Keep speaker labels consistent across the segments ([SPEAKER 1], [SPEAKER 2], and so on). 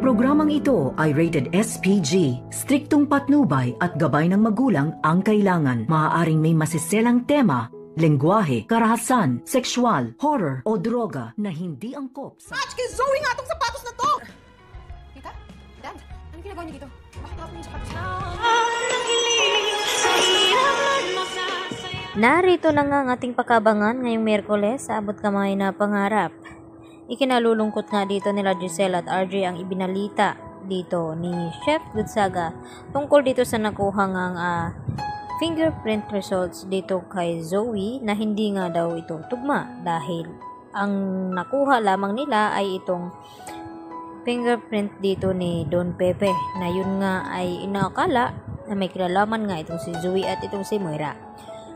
[SPEAKER 1] Ang programang ito ay rated SPG. Striktong patnubay at gabay ng magulang ang kailangan. Maaaring may masiselang tema, lengguwahe, karahasan, sexual, horror o droga na hindi angkop sa...
[SPEAKER 2] Kay Zoe nga itong sapatos na to! Tita? Dad? Anong ginagawa niyo dito? Bakit ako yung sapatos na?
[SPEAKER 3] Narito na nga ang ating pakabangan ngayong Miyerkules sa Abot Kamay na Pangarap. Ikinalulungkot nga dito nila Giselle at RJ ang ibinalita dito ni Chef Gonzaga tungkol dito sa nakuha ngang fingerprint results dito kay Zoe na hindi nga daw ito tugma dahil ang nakuha lamang nila ay itong fingerprint dito ni Don Pepe na yun nga ay inaakala na may kinalaman nga itong si Zoe at itong si Moira.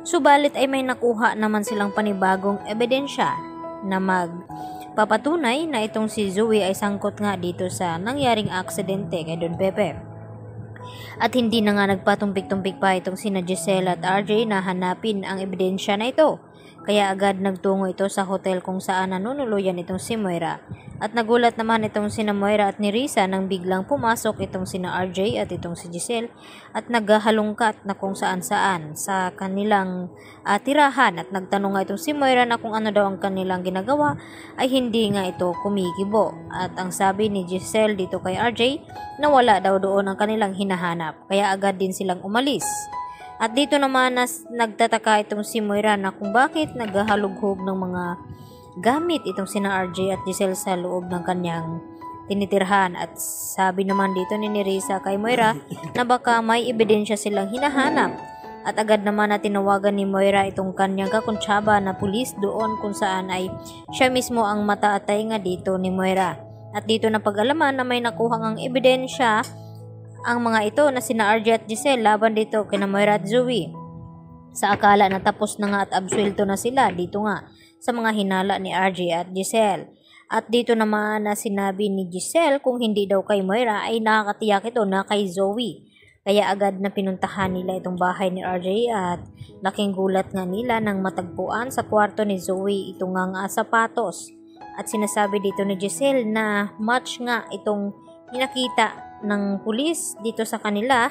[SPEAKER 3] Subalit ay may nakuha naman silang panibagong ebidensya na magpapatunay na itong si Zoe ay sangkot nga dito sa nangyaring aksidente kay Don Pepe. At hindi na nga nagpatumpik-tumpik pa itong sina Giselle at RJ na hanapin ang ebidensya na ito. Kaya agad nagtungo ito sa hotel kung saan nanunuluyan itong si Moira. At nagulat naman itong sina Moira at ni Risa nang biglang pumasok itong sina RJ at itong si Giselle at naghahalungkat na kung saan-saan sa kanilang tirahan at nagtanong nga itong si Moira na kung ano daw ang kanilang ginagawa ay hindi nga ito kumikibo. At ang sabi ni Giselle dito kay RJ na wala daw doon ang kanilang hinahanap kaya agad din silang umalis. At dito naman nagtataka itong si Moira na kung bakit naghahalughog ng mga gamit itong sina RJ at Giselle sa loob ng kanyang tinitirhan. At sabi naman dito ni Risa kay Moira na baka may ebidensya silang hinahanap. At agad naman na tinawagan ni Moira itong kanyang kakuntsaba na pulis doon kung saan ay siya mismo ang mata at tainga dito ni Moira. At dito na pag-alaman na may nakuha ngang ebidensya ang mga ito na sina RJ at Giselle laban dito kina Moira at Zoe. Sa akala na tapos na nga at absuelto na sila dito nga sa mga hinala ni RJ at Giselle. At dito naman na sinabi ni Giselle kung hindi daw kay Moira ay nakakatiyak ito na kay Zoe. Kaya agad na pinuntahan nila itong bahay ni RJ at laking gulat nga nila nang matagpuan sa kwarto ni Zoe itong nga sapatos. At sinasabi dito ni Giselle na match nga itong pinakita ng pulis dito sa kanila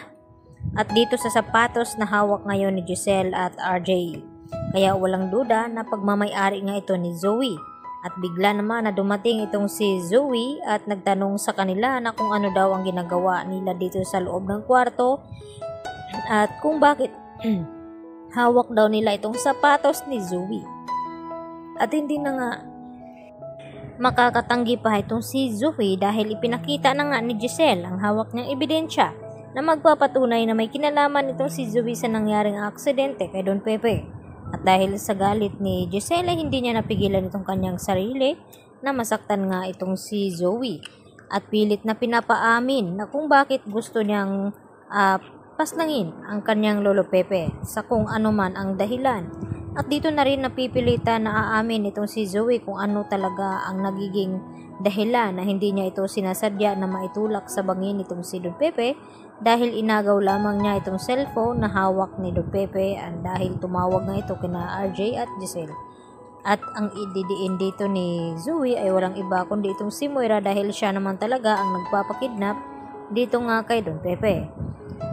[SPEAKER 3] at dito sa sapatos na hawak ngayon ni Giselle at RJ. Kaya walang duda na pagmamay-ari nga ito ni Zoe. At bigla naman na dumating itong si Zoe at nagtanong sa kanila na kung ano daw ang ginagawa nila dito sa loob ng kwarto at kung bakit hawak daw nila itong sapatos ni Zoe. At hindi na nga makakatanggi pa itong si Zoe dahil ipinakita na nga ni Giselle ang hawak niyang ebidensya na magpapatunay na may kinalaman itong si Zoe sa nangyaring aksidente kay Don Pepe. At dahil sa galit ni Giselle ay hindi niya napigilan itong kanyang sarili na masaktan nga itong si Zoe. At pilit na pinapaamin na kung bakit gusto niyang paslangin ang kanyang lolo Pepe sa kung ano man ang dahilan. At dito na rin napipilitan na aamin itong si Zoe kung ano talaga ang nagiging dahilan na hindi niya ito sinasadya na maitulak sa bangin itong si Don Pepe dahil inagaw lamang niya itong cellphone na hawak ni Don Pepe at dahil tumawag nga ito kina RJ at Giselle. At ang ididiin dito ni Zoe ay walang iba kundi itong si Moira dahil siya naman talaga ang nagpapakidnap dito nga kay Don Pepe.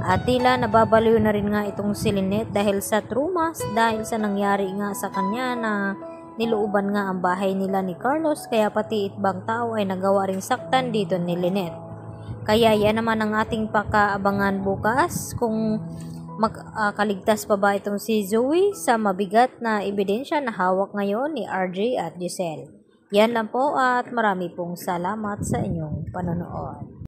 [SPEAKER 3] At tila nababaliw na rin nga itong si Lynette dahil sa trumas dahil sa nangyari nga sa kanya na nilooban nga ang bahay nila ni Carlos kaya pati ibang tao ay nagawa ring saktan dito ni Lynette. Kaya yan naman ang ating pakaabangan bukas kung makaligtas pa ba itong si Zoe sa mabigat na ebidensya na hawak ngayon ni RJ at Giselle. Yan lang po at marami pong salamat sa inyong panonood.